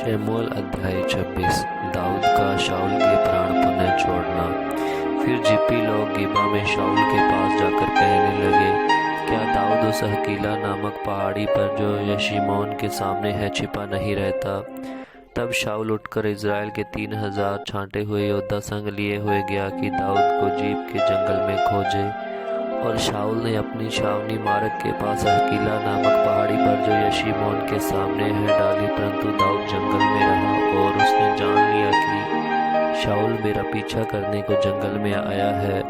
शमूएल अध्याय 26। दाऊद का शाऊल के प्राण पुनः छोड़ना। फिर जिप्पी लोग गिबा में शाऊल के पास जाकर कहने लगे, क्या दाऊद उस हकीला नामक पहाड़ी पर जो यशीमोन के सामने है छिपा नहीं रहता? तब शाऊल उठकर इज़राइल के 3,000 छांटे हुए योद्धा संग लिए हुए गया कि दाऊद को जीप के जंगल में खोजे। और शाऊल ने अपनी छावनी मार्ग के पास हकीला नामक पहाड़ी पर जो यशीमोन के सामने है डाली, परंतु दाऊद जंगल में रहा और उसने जान लिया कि शाऊल मेरा पीछा करने को जंगल में आया है।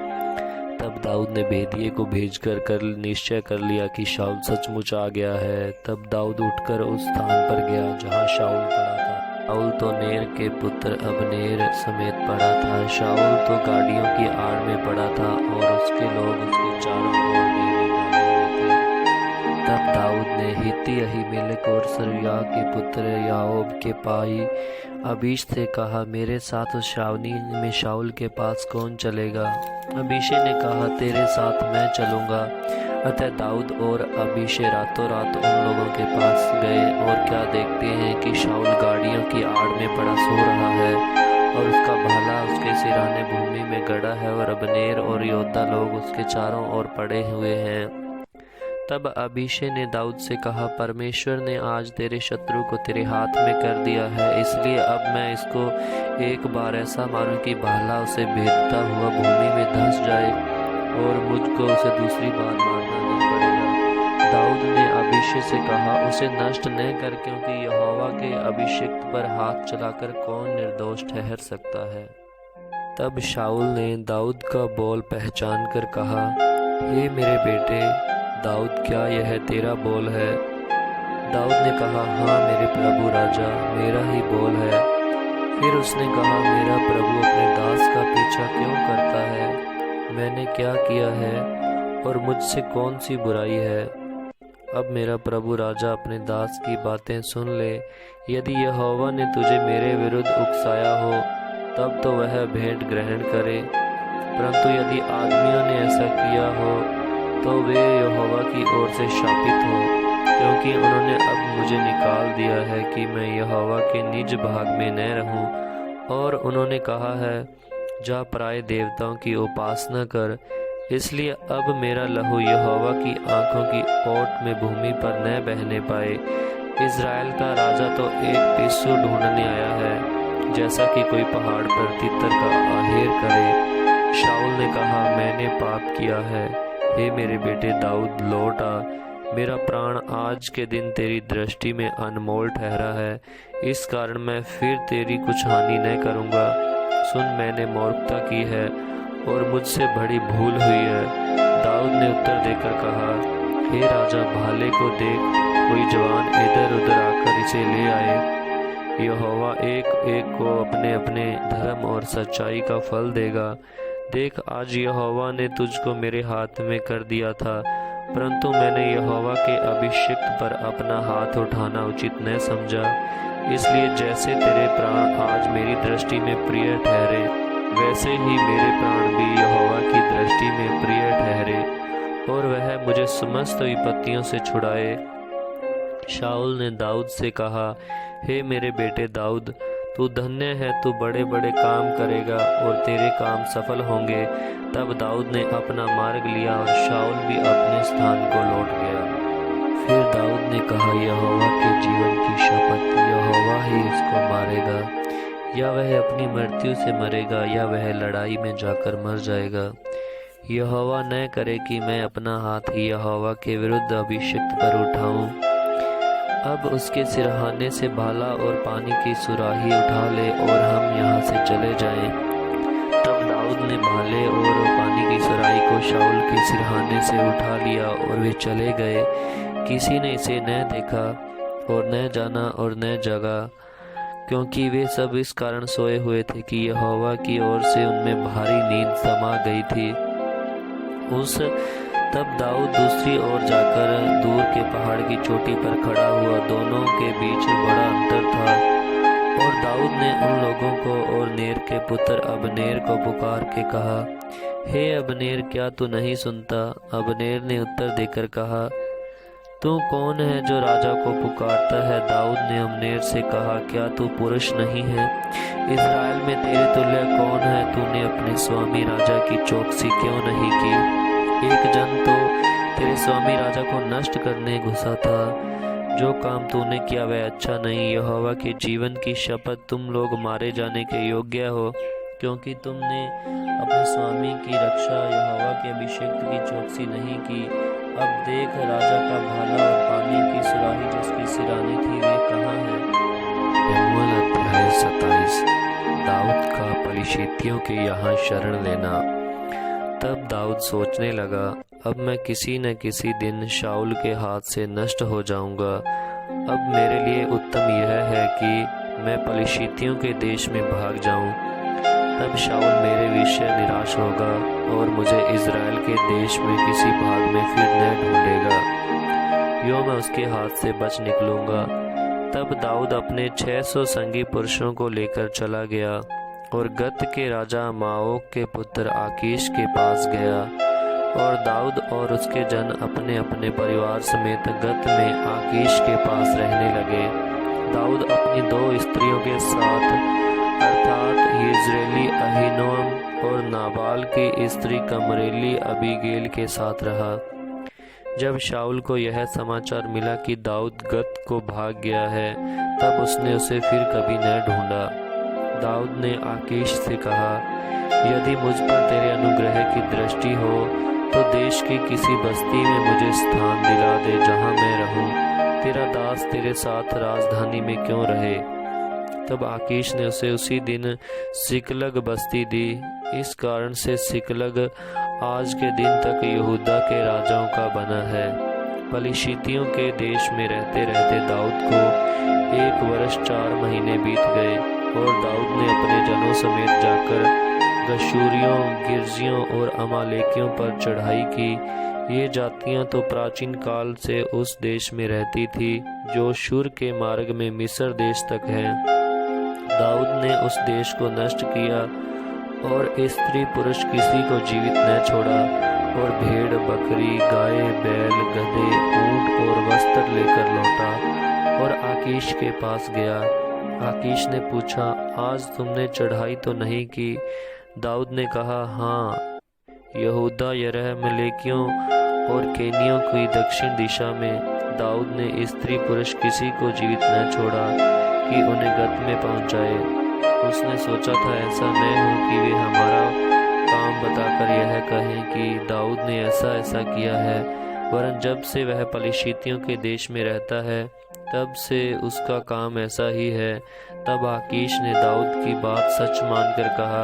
तब दाऊद ने भेदिए को भेजकर निश्चय कर लिया कि शाऊल सचमुच आ गया है। तब दाऊद उठकर उस स्थान पर गया जहाँ शाऊल पड़ा था। शाऊल तो नेर के पुत्र अबनेर समेत पड़ा था। शाऊल तो गाड़ियों की आड़ में पड़ा था और उसके लोग उसके चारों ओर डेरे डाले हुए थे। तब दाऊद ने हित्ती अहीमेलेक और सरूया के पुत्र याओब के भाई अबीश से कहा, मेरे साथ उस छावनी में शाऊल के पास कौन चलेगा? अबीशे ने कहा, तेरे साथ मैं चलूँगा। अतः दाऊद और अबीशे रातों रात उन लोगों के पास गए और क्या देखते हैं कि शाऊल गाड़ियों की आड़ में पड़ा सो रहा है और उसका भाला उसके सिरहाने भूमि में गड़ा है और अबनेर और योद्धा लोग उसके चारों ओर पड़े हुए हैं। तब अबीशे ने दाऊद से कहा, परमेश्वर ने आज तेरे शत्रु को तेरे हाथ में कर दिया है, इसलिए अब मैं इसको एक बार ऐसा मारूं कि भाला उसे भेदता हुआ भूमि में धंस जाए और मुझको उसे दूसरी बार मारना नहीं पड़ेगा। दाऊद ने अबीशे से कहा, उसे नष्ट न कर, क्योंकि यहोवा के अभिषिक्त पर हाथ चलाकर कौन निर्दोष ठहर सकता है। तब शाऊल ने दाऊद का बोल पहचान कर कहा, हे मेरे बेटे दाऊद, क्या यह तेरा बोल है? दाऊद ने कहा, हाँ मेरे प्रभु राजा, मेरा ही बोल है। फिर उसने कहा, मेरा प्रभु अपने दास का पीछा क्यों करता है? मैंने क्या किया है और मुझसे कौन सी बुराई है? अब मेरा प्रभु राजा अपने दास की बातें सुन ले। यदि यहोवा ने तुझे मेरे विरुद्ध उकसाया हो तब तो वह भेंट ग्रहण करे, परंतु यदि आदमियों ने ऐसा किया हो तो वे यहोवा की ओर से शापित हो, क्योंकि उन्होंने अब मुझे निकाल दिया है कि मैं यहोवा के निज भाग में न रहूं। और उन्होंने कहा है, जा पराए देवताओं की उपासना कर। इसलिए अब मेरा लहू यहोवा की आंखों की ओट में भूमि पर न बहने पाए। इज़राइल का राजा तो एक पिस्सू ढूंढने आया है, जैसा कि कोई पहाड़ पर तितर का आहेर करे। शाऊल ने कहा, मैंने पाप किया है। हे मेरे बेटे दाऊद, लौट आ। मेरा प्राण आज के दिन तेरी दृष्टि में अनमोल ठहरा है, इस कारण मैं फिर तेरी कुछ हानि न करूँगा। सुन, मैंने मूर्खता की है और मुझसे बड़ी भूल हुई है। दाऊद ने उत्तर देकर कहा, हे राजा, भाले को देख, कोई जवान इधर उधर आकर इसे ले आए। यहोवा एक एक को अपने अपने धर्म और सच्चाई का फल देगा। देख, आज यहोवा ने तुझको मेरे हाथ में कर दिया था, परंतु मैंने यहोवा के अभिषिक्त पर अपना हाथ उठाना उचित न समझा। इसलिए जैसे तेरे प्राण आज मेरी दृष्टि में प्रिय ठहरे, वैसे ही मेरे प्राण भी यहोवा की दृष्टि में प्रिय ठहरे और वह मुझे समस्त विपत्तियों से छुड़ाए। शाऊल ने दाऊद से कहा, हे मेरे बेटे दाऊद, तू धन्य है, तू बड़े बड़े काम करेगा और तेरे काम सफल होंगे। तब दाऊद ने अपना मार्ग लिया और शाऊल भी अपने स्थान को लौट गया। फिर दाऊद ने कहा, यहोवा के जीवन की शपथ, यहोवा ही इसको मारेगा, या वह अपनी मृत्यु से मरेगा या वह लड़ाई में जाकर मर जाएगा। यहोवा न करे कि मैं अपना हाथ ही यहोवा के विरुद्ध अभिषिक्त पर उठाऊं। अब उसके सिरहाने से भाला और पानी की सुराही उठा ले और हम यहाँ से चले जाएं। तब दाऊद ने भाले और पानी की सुराही को शाऊल के सिरहाने से उठा लिया और वे चले गए। किसी ने इसे न देखा और न जाना और न जगा, क्योंकि वे सब इस कारण सोए हुए थे कि यहोवा की ओर से उनमें भारी नींद समा गई थी। तब दाऊद दूसरी ओर जाकर दूर के पहाड़ की चोटी पर खड़ा हुआ। दोनों के बीच बड़ा अंतर था। और दाऊद ने उन लोगों को और नेर के पुत्र अबनेर को पुकार के कहा, हे अबनेर, क्या तू नहीं सुनता? अबनेर ने उत्तर देकर कहा, तू कौन है जो राजा को पुकारता है? दाऊद ने अब्नेर से कहा, क्या तू पुरुष नहीं है? इज़राइल में तेरे तुल्य कौन है? तूने अपने स्वामी राजा की चौकसी क्यों नहीं की? एक जन तो तेरे स्वामी राजा को नष्ट करने घुसा था। जो काम तूने किया वह अच्छा नहीं। यहोवा के जीवन की शपथ, तुम लोग मारे जाने के योग्य हो, क्योंकि तुमने अपने स्वामी की रक्षा, यहोवा के अभिषिक्त की चौकसी नहीं की। अब देख, राजा का भाला और पानी की सुराही जिसकी सिरानी थी वे कहाँ है? शमूएल अध्याय 27। दाऊद का पलिश्तियों के यहाँ शरण लेना। तब दाऊद सोचने लगा, अब मैं किसी न किसी दिन शाऊल के हाथ से नष्ट हो जाऊंगा। अब मेरे लिए उत्तम यह है कि मैं पलिश्तियों के देश में भाग जाऊं। तब शाऊल मेरे विषय निराश होगा और मुझे इज़राइल के देश में किसी भाग में फिर न ढूंढेगा। यूँ मैं उसके हाथ से बच निकलूंगा। तब दाऊद अपने 600 संगी पुरुषों को लेकर चला गया और गत के राजा माओक के पुत्र आकीश के पास गया। और दाऊद और उसके जन अपने अपने परिवार समेत गत में आकीश के पास रहने लगे। दाऊद अपनी 2 स्त्रियों के साथ अर्थात यिज्रेली अहीनोअम और नाबाल की स्त्री कमरेली अबीगेल के साथ रहा। जब शाऊल को यह समाचार मिला कि दाऊद गत को भाग गया है, तब उसने उसे फिर कभी न ढूंढा। दाऊद ने आकीश से कहा, यदि मुझ पर तेरे अनुग्रह की दृष्टि हो तो देश की किसी बस्ती में मुझे स्थान दिला दे जहाँ मैं रहूं। तेरा दास तेरे साथ राजधानी में क्यों रहे? तब आकीश ने उसे उसी दिन सिकलग बस्ती दी। इस कारण से सिकलग आज के दिन तक यहूदा के राजाओं का बना है। पलिश्तियों के देश में रहते रहते दाऊद को 1 वर्ष 4 महीने बीत गए और दाऊद ने अपने जनों समेत जाकर गशूरियों, गिरजियों और अमालेकियों पर चढ़ाई की। ये जातियां तो प्राचीन काल से उस देश में रहती थी जो शूर के मार्ग में मिस्र देश तक है। दाऊद ने उस देश को नष्ट किया और स्त्री पुरुष किसी को जीवित न छोड़ा और भेड़, बकरी, गाय, बैल, गधे, ऊंट और वस्त्र लेकर लौटा और आकीश के पास गया। आकीश ने पूछा, आज तुमने चढ़ाई तो नहीं की? दाऊद ने कहा, हाँ, यहूदा, यरहमलेकियों और केनियों की दक्षिण दिशा में। दाऊद ने स्त्री पुरुष किसी को जीवित न छोड़ा कि उन्हें गत में पहुंच जाए। उसने सोचा था ऐसा न हो कि वे हमारा काम बताकर यह कहें कि दाऊद ने ऐसा ऐसा किया है। वरन जब से वह पलिश्तियों के देश में रहता है तब से उसका काम ऐसा ही है। तब आकीश ने दाऊद की बात सच मानकर कहा,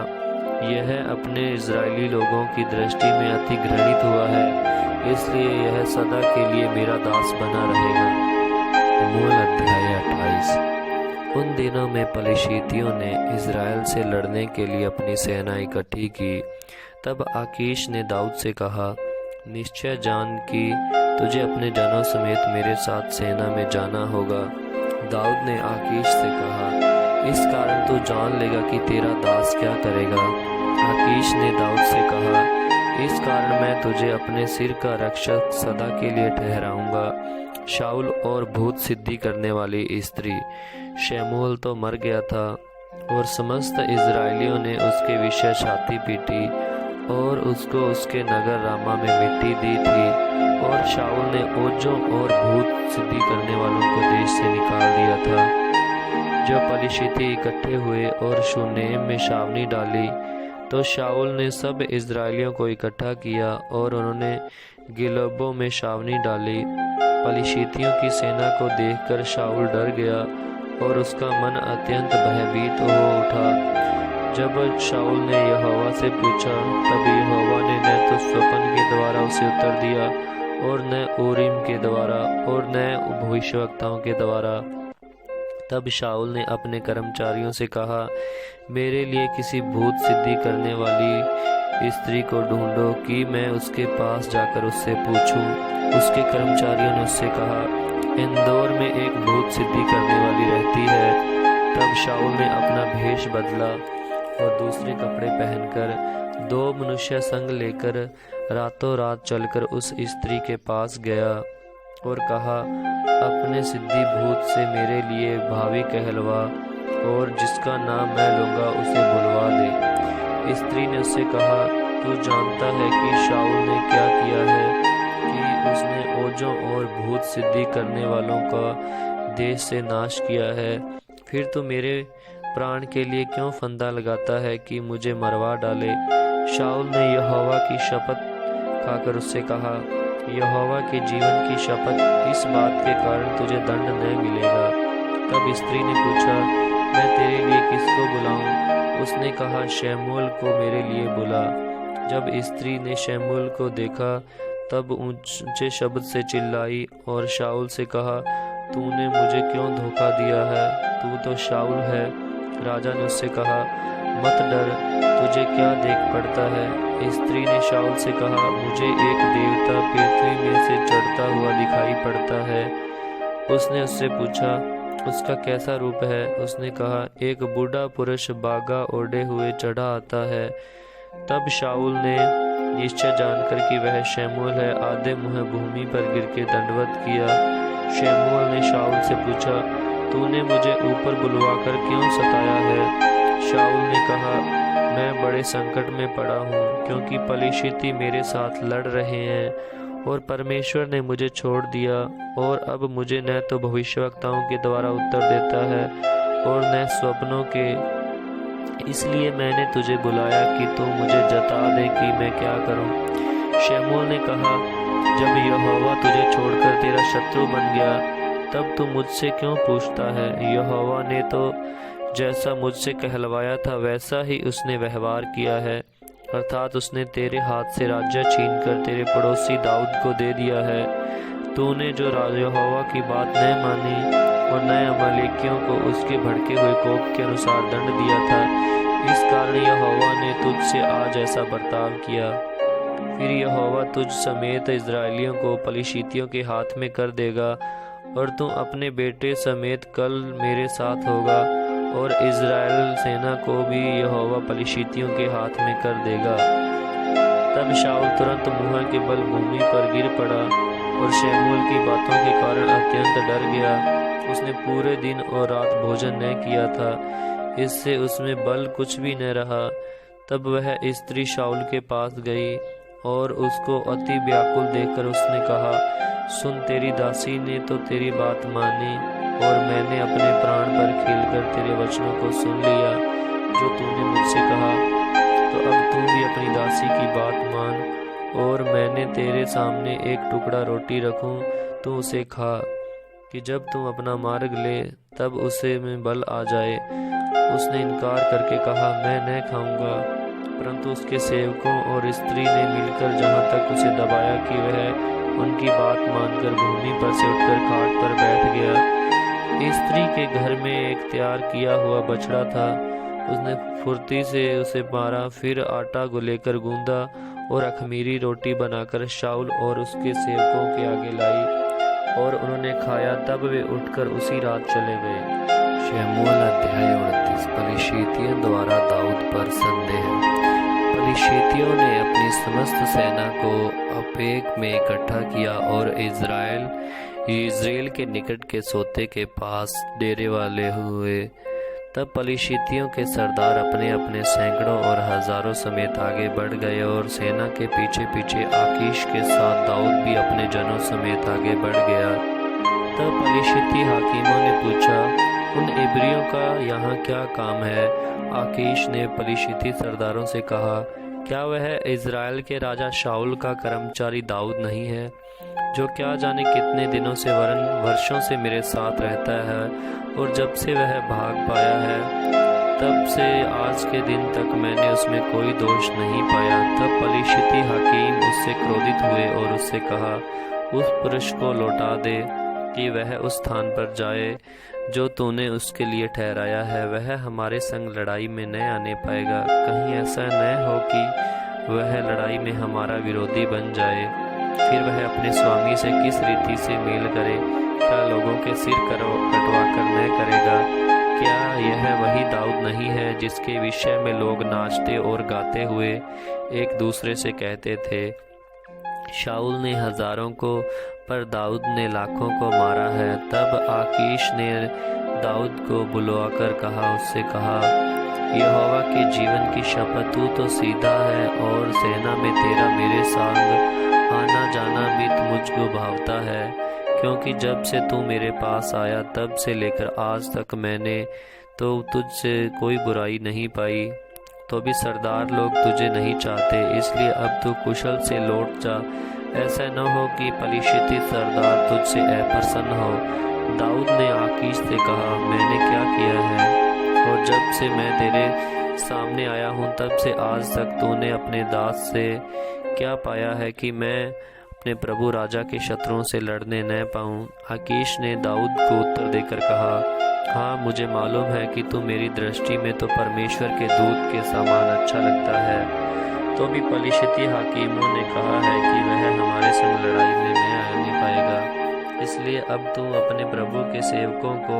यह अपने इज़राइली लोगों की दृष्टि में अति घृणित हुआ है, इसलिए यह सदा के लिए मेरा दास बना रहेगा। शमूएल अध्याय 28। उन दिनों में पलिश्तियों ने इज़राइल से लड़ने के लिए अपनी सेना इकट्ठी की। तब आकीश ने दाऊद से कहा, निश्चय जान कि तुझे अपने जनों समेत मेरे साथ सेना में जाना होगा। दाऊद ने आकीश से कहा, इस कारण तू जान लेगा कि तेरा दास क्या करेगा। आकीश ने दाऊद से कहा, इस कारण मैं तुझे अपने सिर का रक्षक सदा के लिए ठहराऊंगा। शाऊल और भूत सिद्धि करने वाली स्त्री शमूएल तो मर गया था और समस्त इज़राइलियों ने उसके विषय छाती पीटी और उसको उसके नगर रामा में मिट्टी दी थी। और शाऊल ने ओजों और भूत सिद्धि करने वालों को देश से निकाल दिया था। जब पलिश्ती इकट्ठे हुए और शूनेम में छावनी डाली तो शाऊल ने सब इज़राइलियों को इकट्ठा किया और उन्होंने गिलबो में छावनी डाली। पलिश्तियों की सेना को देखकर शाऊल डर गया और उसका मन अत्यंत भयभीत हो उठा। जब शाऊल ने यहोवा से पूछा तब यहोवा ने न तो स्वप्न के द्वारा उसे उत्तर दिया और न ऊरीम के द्वारा और न भविष्यवक्ताओं के द्वारा। तब शाऊल ने अपने कर्मचारियों से कहा, मेरे लिए किसी भूत सिद्धि करने वाली स्त्री को ढूंढो कि मैं उसके पास जाकर उससे पूछूं। उसके कर्मचारियों ने उससे कहा, इंदौर में एक भूत सिद्धि करने वाली रहती है। तब शाऊल ने अपना भेष बदला और दूसरे कपड़े पहनकर 2 मनुष्य संग लेकर रातों रात चलकर उस स्त्री के पास गया और कहा, अपने सिद्धि भूत से मेरे लिए भावी कहलवा, और जिसका नाम मैं लूँगा उसे बुलवा दे। स्त्री ने उससे कहा, तू जानता है कि शाऊल ने क्या किया है, कि उसने ओजों और भूत सिद्धि करने वालों का देश से नाश किया है। फिर तू मेरे प्राण के लिए क्यों फंदा लगाता है कि मुझे मरवा डाले। शाऊल ने यहोवा की शपथ खाकर उससे कहा, यहोवा के जीवन की शपथ, इस बात के कारण तुझे दंड न मिलेगा। तब स्त्री ने पूछा, मैं तेरे लिए किसको बुलाऊं? उसने कहा, शमूएल को मेरे लिए बुला। जब स्त्री ने शमूएल को देखा तब ऊंचे शब्द से चिल्लाई और शाऊल से कहा, तूने मुझे क्यों धोखा दिया है? तू तो शाऊल है। राजा ने उससे कहा, मत डर, तुझे क्या देख पड़ता है? स्त्री ने शाऊल से कहा, मुझे एक देवता पृथ्वी में से चढ़ता हुआ दिखाई पड़ता है। उसने उससे पूछा, उसका कैसा रूप है? उसने कहा, एक बूढ़ा पुरुष बागा ओढ़े हुए चढ़ा आता है। तब शाऊल ने निश्चय जानकर कि वह शमूएल है, आधे मुँह भूमि पर गिर के दंडवत किया। शमूएल ने शाऊल से पूछा, तूने मुझे ऊपर बुलवाकर क्यों सताया है? शाऊल ने कहा, मैं बड़े संकट में पड़ा हूँ, क्योंकि पलिश्ती मेरे साथ लड़ रहे हैं और परमेश्वर ने मुझे छोड़ दिया, और अब मुझे न तो भविष्यवक्ताओं के द्वारा उत्तर देता है और न स्वप्नों के। इसलिए मैंने तुझे बुलाया कि तू मुझे जता दे कि मैं क्या करूं। शमूएल ने कहा, जब यहोवा तुझे छोड़कर तेरा शत्रु बन गया, तब तू मुझसे क्यों पूछता है? यहोवा ने तो जैसा मुझसे कहलवाया था वैसा ही उसने व्यवहार किया है, अर्थात उसने तेरे हाथ से राज्य छीनकर तेरे पड़ोसी दाऊद को दे दिया है। तूने जो यहोवा की बात न मानी और न अमालेकियों को उसके भड़के हुए कोप के अनुसार दंड दिया था, इस कारण यहोवा ने तुझसे आज ऐसा बर्ताव किया। फिर यहोवा तुझ समेत इज़राइलियों को पलिश्तियों के हाथ में कर देगा, और तू अपने बेटे समेत कल मेरे साथ होगा, और इज़राइल सेना को भी यहोवा पलिश्तियों के हाथ में कर देगा। तब शाऊल तुरंत मुँह के बल भूमि पर गिर पड़ा और शमूएल की बातों के कारण अत्यंत डर गया। उसने पूरे दिन और रात भोजन न किया था, इससे उसमें बल कुछ भी न रहा। तब वह स्त्री शाऊल के पास गई और उसको अति व्याकुल देखकर उसने कहा, सुन, तेरी दासी ने तो तेरी बात मानी, और मैंने अपने प्राण पर खेलकर तेरे वचनों को सुन लिया जो तूने मुझसे कहा। तो अब तू भी अपनी दासी की बात मान, और मैंने तेरे सामने एक टुकड़ा रोटी रखूं, तू उसे खा, कि जब तू अपना मार्ग ले तब उसे में बल आ जाए। उसने इनकार करके कहा, मैं न खाऊंगा। परंतु उसके सेवकों और स्त्री ने मिलकर जहाँ तक उसे दबाया कि वह उनकी बात मानकर भूमि पर से उठकर खाट पर बैठ गया। स्त्री के घर में एक तैयार किया हुआ बछड़ा था। उसने फुर्ती से उसे मारा, फिर आटा लेकर गूंदा और अखमीरी रोटी बनाकर शाऊल और उसके सेवकों के आगे लाई, और उन्होंने खाया। तब वे उठकर उसी रात चले गए। शमूएल अध्याय 29। पलिश्तियों द्वारा दाऊद पर संदेह। पलिश्तियों ने अपनी समस्त सेना को अफेक में इकट्ठा किया और इज़राइल के निकट के सोते के पास डेरे वाले हुए। तब पलिश्तियों के सरदार अपने अपने सैकड़ों और हजारों समेत आगे बढ़ गए, और सेना के पीछे पीछे आकीश के साथ दाऊद भी अपने जनों समेत आगे बढ़ गया। तब पलिश्ती हाकिमों ने पूछा, उन इब्रियों का यहाँ क्या काम है? आकीश ने पलिश्ती सरदारों से कहा, क्या वह इज़राइल के राजा शाऊल का कर्मचारी दाऊद नहीं है, जो क्या जाने कितने दिनों से वरन वर्षों से मेरे साथ रहता है, और जब से वह भाग पाया है तब से आज के दिन तक मैंने उसमें कोई दोष नहीं पाया। तब पलिश्ती हाकिम उससे क्रोधित हुए और उससे कहा, उस पुरुष को लौटा दे कि वह उस स्थान पर जाए जो तूने उसके लिए ठहराया है। वह हमारे संग लड़ाई में न आने पाएगा, कहीं ऐसा न हो कि वह लड़ाई में हमारा विरोधी बन जाए। फिर वह अपने स्वामी से किस रीति से मेल करे? क्या लोगों के सिर कटवा कर न करेगा? क्या यह वही दाऊद नहीं है जिसके विषय में लोग नाचते और गाते हुए एक दूसरे से कहते थे, शाऊल ने हजारों को पर दाऊद ने लाखों को मारा है। तब आकीश ने दाऊद को बुलवाकर उससे कहा, यहोवा के जीवन की शपथ, तू तो सीधा है और सेना में तेरा मेरे संग आना जाना भी मुझको भावता है, क्योंकि जब से तू मेरे पास आया तब से लेकर आज तक मैंने तो तुझसे कोई बुराई नहीं पाई। तो भी सरदार लोग तुझे नहीं चाहते, इसलिए अब तू कुशल से लौट जा। ऐसा न हो कि पलिश्ती सरदार तुझसे अप्रसन्न हो। दाऊद ने आकीश से कहा, मैंने क्या किया है? और जब से मैं तेरे सामने आया हूँ तब से आज तक तूने अपने दास से क्या पाया है कि मैं अपने प्रभु राजा के शत्रुओं से लड़ने न पाऊँ? आकीश ने दाऊद को उत्तर देकर कहा, हाँ, मुझे मालूम है कि तू मेरी दृष्टि में तो परमेश्वर के दूत के समान अच्छा लगता है। तो भी पलिश्ती हाकिमों ने कहा है कि वह हमारे संग लड़ाई में न आने पाएगा। इसलिए अब तू अपने प्रभु के सेवकों को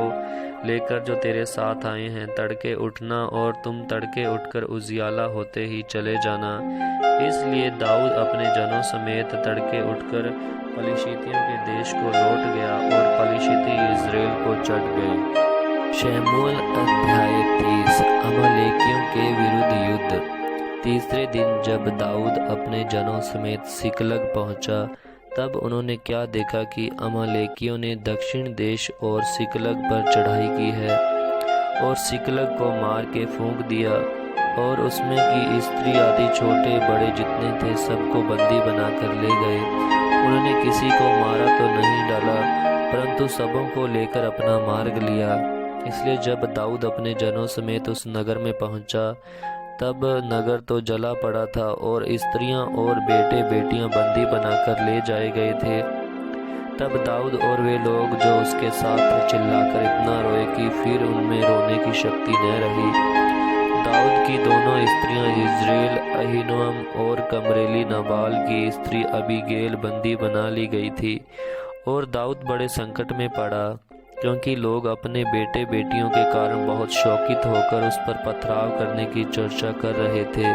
लेकर जो तेरे साथ आए हैं तड़के उठना, और तुम तड़के उठकर उजियाला होते ही चले जाना। इसलिए दाऊद अपने जनों समेत तड़के उठकर पलिश्तियों के देश को लौट गया और पलिश्ती इज़राइल को चढ़ गए। शमूएल अध्याय 30। अमालेकियों के विरुद्ध युद्ध। तीसरे दिन जब दाऊद अपने जनों समेत सिकलग पहुंचा, तब उन्होंने क्या देखा कि अमालेकियों ने दक्षिण देश और सिकलग पर चढ़ाई की है और सिकलग को मार के फूंक दिया, और उसमें की स्त्री आदि छोटे बड़े जितने थे सबको बंदी बनाकर ले गए। उन्होंने किसी को मारा तो नहीं डाला, परंतु सबों को लेकर अपना मार्ग लिया। इसलिए जब दाऊद अपने जनों समेत उस नगर में पहुंचा, तब नगर तो जला पड़ा था और स्त्रियां और बेटे बेटियां बंदी बनाकर ले जाए गए थे। तब दाऊद और वे लोग जो उसके साथ थे चिल्लाकर इतना रोए कि फिर उनमें रोने की शक्ति न रही। दाऊद की दोनों स्त्रियां इज़राइल, अहीनोअम और कमरेली नाबाल की स्त्री अबीगेल बंदी बना ली गई थी। और दाऊद बड़े संकट में पड़ा, क्योंकि लोग अपने बेटे बेटियों के कारण बहुत शौकित होकर उस पर पथराव करने की चर्चा कर रहे थे।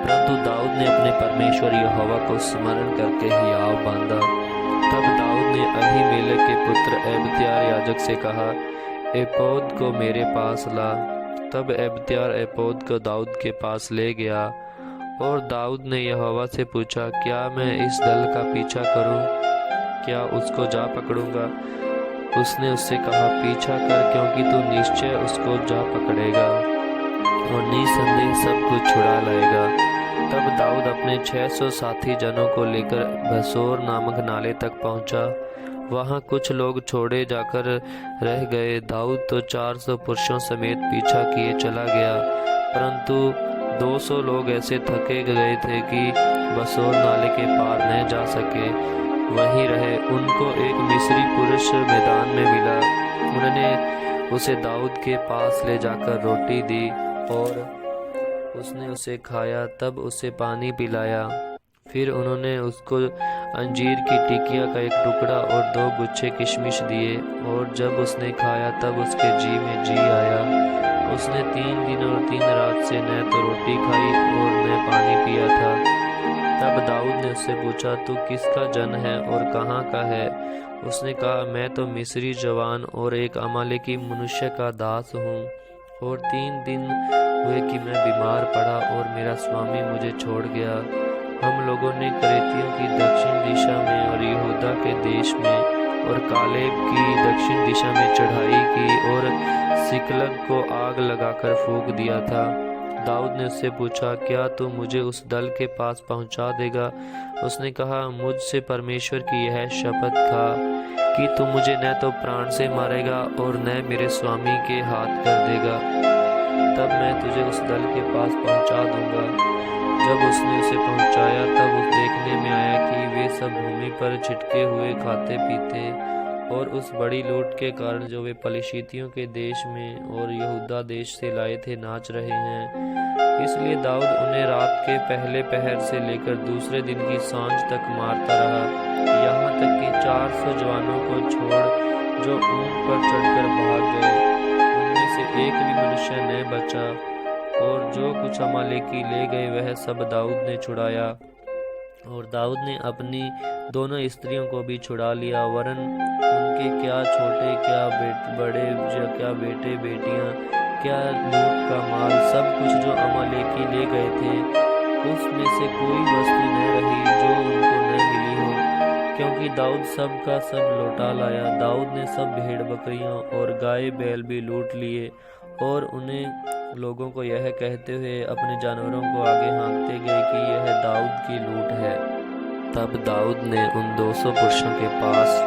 परंतु दाऊद ने अपने परमेश्वर यहोवा को स्मरण करके हियाव बांधा। तब दाऊद ने अहीमेलेक के पुत्र एबत्यार याजक से कहा, एपोद को मेरे पास ला। तब एबत्यार एपोद को दाऊद के पास ले गया, और दाऊद ने यहोवा से पूछा, क्या मैं इस दल का पीछा करूं? क्या उसको जा पकड़ूंगा? उसने उससे कहा, पीछा कर, क्योंकि तू निश्चय उसको जा पकड़ेगा और निसंदेह सब कुछ छुड़ा लाएगा। तब दाऊद अपने 600 साथी जनों को लेकर बसोर नामक नाले तक पहुंचा। वहां कुछ लोग छोड़े जाकर रह गए। दाऊद तो 400 पुरुषों समेत पीछा किए चला गया, परंतु 200 लोग ऐसे थके गए थे कि बसोर नाले के पार न जा सके, वहीं रहे। उनको एक मिस्री पुरुष मैदान में मिला। उन्होंने उसे दाऊद के पास ले जाकर रोटी दी और उसने उसे खाया। तब उसे पानी पिलाया। फिर उन्होंने उसको अंजीर की टिकिया का एक टुकड़ा और 2 गुच्छे किशमिश दिए, और जब उसने खाया तब उसके जी में जी आया। उसने 3 दिन और 3 रात से न तो रोटी खाई और न पानी पिया था। तब दाऊद ने उससे पूछा, तू किसका जन है और कहाँ का है? उसने कहा, मैं तो मिस्री जवान और एक अमालेकी मनुष्य का दास हूँ, और 3 दिन हुए कि मैं बीमार पड़ा और मेरा स्वामी मुझे छोड़ गया। हम लोगों ने करेतियों की दक्षिण दिशा में और यहूदा के देश में और कालेब की दक्षिण दिशा में चढ़ाई की और सिकलग को आग लगाकर फूंक दिया था। दाऊद ने उससे पूछा, क्या तू मुझे उस दल के पास पहुंचा देगा? उसने कहा, मुझसे परमेश्वर की यह शपथ खा कि तू मुझे न तो प्राण से मारेगा और न मेरे स्वामी के हाथ कर देगा, तब मैं तुझे उस दल के पास पहुंचा दूंगा। जब उसने उसे पहुंचाया तब उस देखने में आया कि वे सब भूमि पर छिटके हुए खाते पीते और उस बड़ी लूट के कारण जो वे पलिश्तियों के देश में और यहूदा देश से लाए थे नाच रहे हैं। इसलिए दाऊद उन्हें रात के पहले पहर से लेकर दूसरे दिन की सांझ तक मारता रहा, यहाँ तक कि 400 जवानों को छोड़ जो ऊंट पर चढ़कर भाग गए, उनमें से एक भी मनुष्य न बचा, और जो कुछ अमालेकी ले गए वह सब दाऊद ने छुड़ाया। और दाऊद ने अपनी दोनों स्त्रियों को भी छुड़ा लिया, वरन उनके क्या छोटे क्या बड़े क्या बेटे बेटियां क्या लूट का माल सब कुछ जो अमालेकी ले गए थे, उसमें से कोई वस्तु न रही जो उनको न मिली हो, क्योंकि दाऊद सब का सब लौटा लाया। दाऊद ने सब भेड़ बकरियां और गाय बैल भी लूट लिए और उन्हें लोगों को यह कहते हुए अपने जानवरों को आगे हाँकते गए कि यह दाऊद की लूट है। तब दाऊद ने उन 200 पुरुषों के पास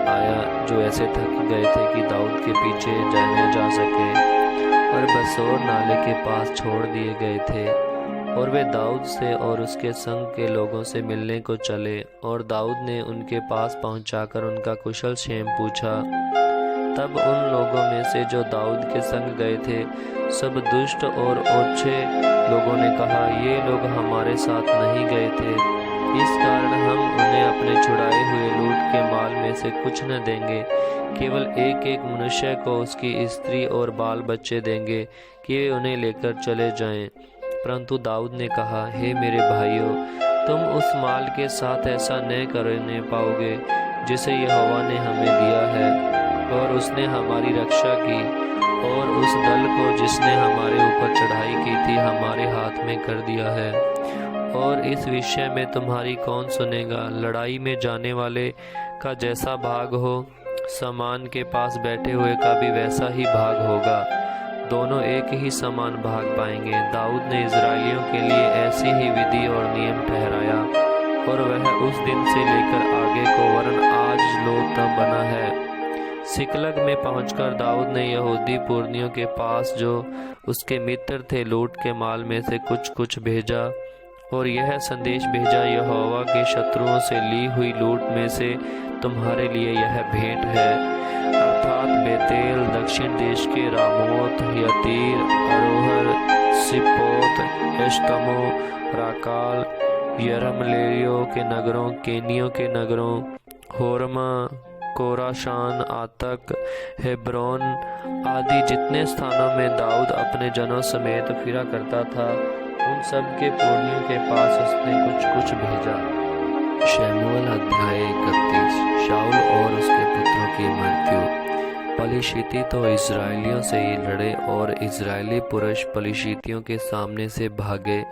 आया जो ऐसे थक गए थे कि दाऊद के पीछे न जा सके और बसोर नाले के पास छोड़ दिए गए थे, और वे दाऊद से और उसके संग के लोगों से मिलने को चले, और दाऊद ने उनके पास पहुंचाकर उनका कुशल क्षेम पूछा। तब उन लोगों में से जो दाऊद के संग गए थे सब दुष्ट और ओछे लोगों ने कहा, ये लोग हमारे साथ नहीं गए थे, इस कारण हम उन्हें अपने छुड़ाए हुए लूट के माल में से कुछ न देंगे, केवल एक एक मनुष्य को उसकी स्त्री और बाल बच्चे देंगे कि वे उन्हें लेकर चले जाएं। परंतु दाऊद ने कहा, हे मेरे भाइयों, तुम उस माल के साथ ऐसा न करने पाओगे जिसे यहोवा ने हमें दिया है, और उसने हमारी रक्षा की और उस दल को जिसने हमारे ऊपर चढ़ाई की थी हमारे हाथ में कर दिया है। और इस विषय में तुम्हारी कौन सुनेगा? लड़ाई में जाने वाले का जैसा भाग हो, सामान के पास बैठे हुए का भी वैसा ही भाग होगा, दोनों एक ही समान भाग पाएंगे। दाऊद ने इजराइलियों के लिए ऐसी ही विधि और नियम ठहराया, और वह उस दिन से लेकर आगे को वरन आज लोग बना है। सिकलग में पहुंचकर दाऊद ने यहूदी पुरनियों के पास जो उसके मित्र थे लूट के माल में से कुछ कुछ भेजा, और यह संदेश भेजा, यहोवा के शत्रुओं से ली हुई लूट में से तुम्हारे लिए यह भेंट है, अर्थात बेतेल, दक्षिण देश के रामोत, यतीर, अरोहर, सिपोत, एश्तमो, राकाल, यरमलेलियों के नगरों, केनियों के नगरों, होरमा, कोराशान, आतक, हेब्रोन आदि जितने स्थानों में दाऊद अपने जनों समेत फिरा करता था, उन सब के पुरनियों के पास उसने कुछ कुछ भेजा। शमूएल अध्याय 31। शाऊल और उसके पुत्रों की मृत्यु। पलिश्ती तो इजराइलियों से ही लड़े, और इजरायली पुरुष पलिश्तियों के सामने से भागे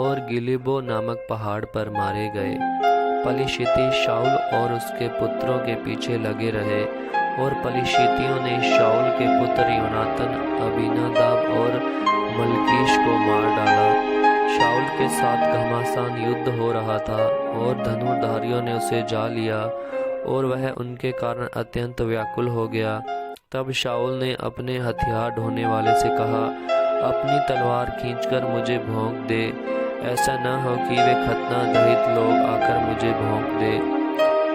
और गिलबो नामक पहाड़ पर मारे गए। पलिश्ती शाऊल और उसके पुत्रों के पीछे लगे रहे, और पलिश्तियों ने शाऊल के पुत्र योनातन, अबीनादाब और मलकीश को मार डाला। शाऊल के साथ घमासान युद्ध हो रहा था, और धनुर्धारियों ने उसे जा लिया, और वह उनके कारण अत्यंत व्याकुल हो गया। तब शाऊल ने अपने हथियार ढोने वाले से कहा, अपनी तलवार खींचकर मुझे भोंक दे, ऐसा न हो कि वे खतना दहित लोग आकर मुझे भोंक दे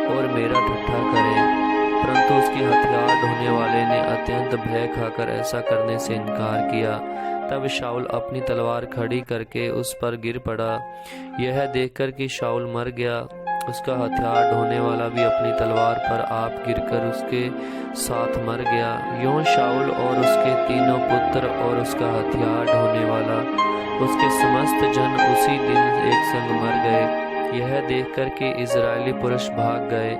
और मेरा ठट्ठा करें। परंतु उसके हथियार ढोने वाले ने अत्यंत भय खाकर ऐसा करने से इनकार किया। तब शाऊल अपनी तलवार खड़ी करके उस पर गिर पड़ा। यह देखकर कि शाऊल मर गया, उसका हथियार ढोने वाला भी अपनी तलवार पर आप गिरकर उसके साथ मर गया। यूं शाऊल और उसके तीनों पुत्र और उसका हथियार ढोने वाला, उसके समस्त जन उसी दिन एक संग मर गए। यह देखकर कि इजरायली पुरुष भाग गए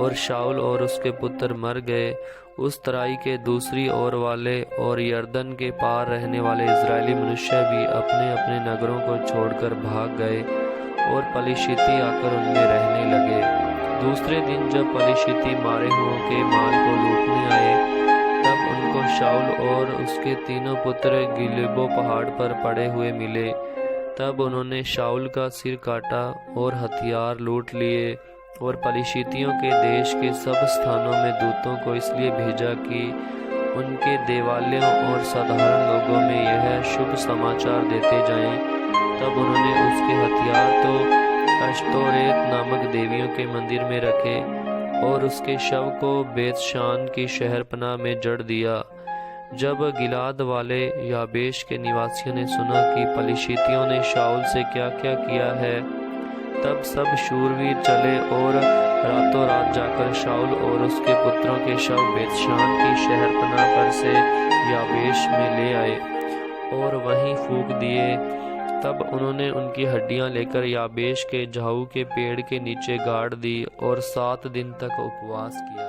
और शाऊल और उसके पुत्र मर गए, उस तराई के दूसरी ओर वाले और यरदन के पार रहने वाले इजरायली मनुष्य भी अपने अपने नगरों को छोड़कर भाग गए, और पलिश्ती आकर उनमें रहने लगे। दूसरे दिन जब पलिश्ती मारे हुओं के माल को लूटने आए, तब उनको शाऊल और उसके तीनों पुत्र गिलबो पहाड़ पर पड़े हुए मिले। तब उन्होंने शाऊल का सिर काटा और हथियार लूट लिए, और पलिश्तियों के देश के सब स्थानों में दूतों को इसलिए भेजा कि उनके देवालयों और साधारण लोगों में यह शुभ समाचार देते जाएं। तब उन्होंने उसके हथियार तो अश्तोरेत नामक देवियों के मंदिर में रखे, और उसके शव को बेतशान की शहरपनाह में जड़ दिया। जब गिलाद वाले याबेश के निवासियों ने सुना कि पलिश्तियों ने शाऊल से क्या क्या किया है, तब सब शूरवीर चले और रातों रात जाकर शाऊल और उसके पुत्रों के शव बेतशान की शहरपनाह पर से याबेश में ले आए और वहीं फूंक दिए। तब उन्होंने उनकी हड्डियां लेकर याबेश के झाऊ के पेड़ के नीचे गाड़ दी और 7 दिन तक उपवास किया।